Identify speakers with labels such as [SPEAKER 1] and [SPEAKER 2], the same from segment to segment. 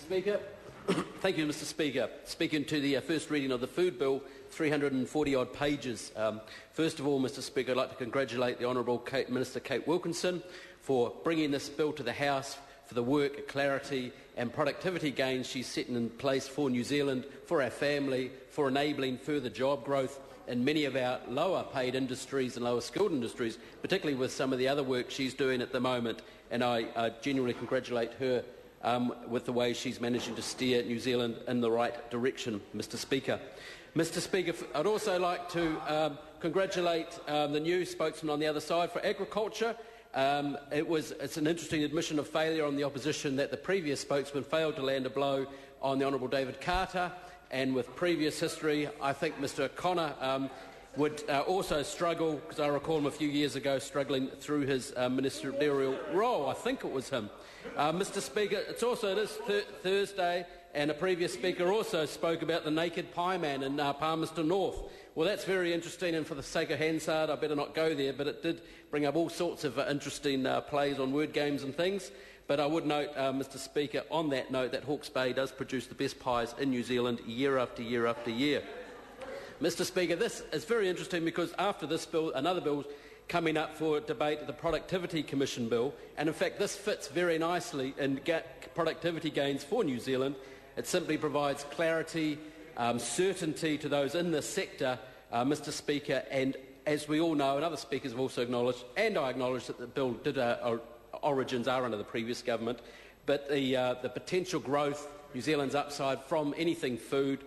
[SPEAKER 1] Speaker. Thank you, Mr. Speaker. Speaking to the first reading of the Food Bill, 340-odd pages. First of all, Mr. Speaker, I'd like to congratulate the Honourable Minister Kate Wilkinson for bringing this bill to the House, for the work, clarity and productivity gains she's setting in place for New Zealand, for our family, for enabling further job growth in many of our lower paid industries and lower skilled industries, particularly with some of the other work she's doing at the moment. And I genuinely congratulate her with the way she's managing to steer New Zealand in the right direction, Mr. Speaker. Mr. Speaker, I'd also like to congratulate the new spokesman on the other side for agriculture. It's an interesting admission of failure on the opposition that the previous spokesman failed to land a blow on the Honourable David Carter, and with previous history, I think Mr. Connor would also struggle, because I recall him a few years ago struggling through his ministerial role. I think it was him. Mr. Speaker, it's also this Thursday, and a previous speaker also spoke about the naked pie man in Palmerston North. Well, that's very interesting, and for the sake of Hansard, I better not go there, but it did bring up all sorts of interesting plays on word games and things. But I would note, Mr. Speaker, on that note, that Hawke's Bay does produce the best pies in New Zealand year after year after year. Mr. Speaker, this is very interesting because after this bill, another bill coming up for debate, the Productivity Commission Bill, and in fact this fits very nicely in productivity gains for New Zealand. It simply provides clarity, certainty to those in this sector, Mr. Speaker, and as we all know, and other speakers have also acknowledged, and I acknowledge that the bill origins are under the previous government, but the potential growth, New Zealand's upside from anything food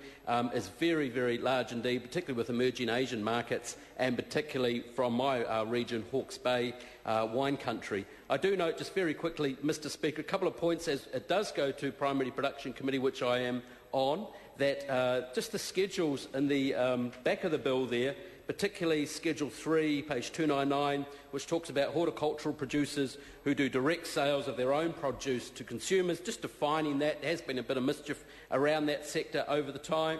[SPEAKER 1] is very, very large indeed, particularly with emerging Asian markets and particularly from my region, Hawke's Bay wine country. I do note just very quickly, Mr. Speaker, a couple of points as it does go to Primary Production Committee, which I am on, that just the schedules in the back of the bill there, particularly Schedule 3, page 299, which talks about horticultural producers who do direct sales of their own produce to consumers, just defining that. There has been a bit of mischief around that sector over time,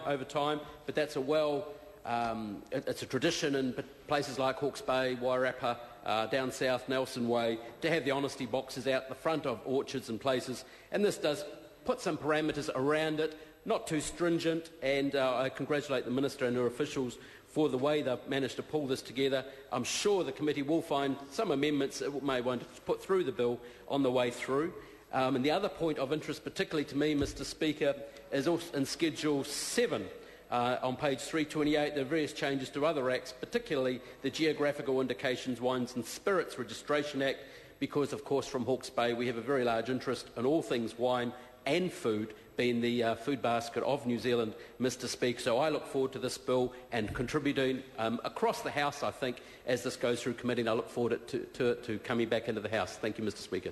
[SPEAKER 1] but that's it's a tradition in places like Hawke's Bay, Wairarapa, down south, Nelson Way, to have the honesty boxes out the front of orchards and places, and this does put some parameters around it, not too stringent, and I congratulate the Minister and her officials for the way they've managed to pull this together. I'm sure the committee will find some amendments that it may want to put through the bill on the way through. And the other point of interest, particularly to me, Mr. Speaker, is also in Schedule 7 on page 328. There are various changes to other acts, particularly the Geographical Indications Wines and Spirits Registration Act, because, of course, from Hawke's Bay we have a very large interest in all things wine and food, being the food basket of New Zealand, Mr. Speaker. So I look forward to this bill and contributing across the House, I think, as this goes through committee, and I look forward to coming back into the House. Thank you, Mr. Speaker.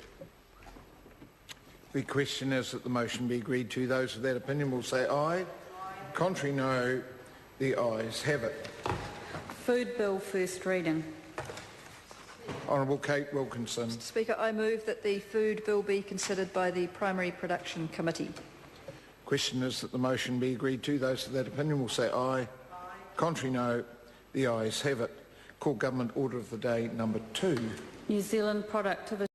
[SPEAKER 2] The question is that the motion be agreed to. Those of that opinion will say aye. Contrary, no. The ayes have it.
[SPEAKER 3] Food Bill, first reading.
[SPEAKER 2] Honourable Kate Wilkinson.
[SPEAKER 4] Mr. Speaker, I move that the Food Bill be considered by the Primary Production Committee.
[SPEAKER 2] Question is that the motion be agreed to. Those of that opinion will say aye. Contrary, no. The ayes have it. Call Government Order of the Day number 2.
[SPEAKER 3] New Zealand Productivity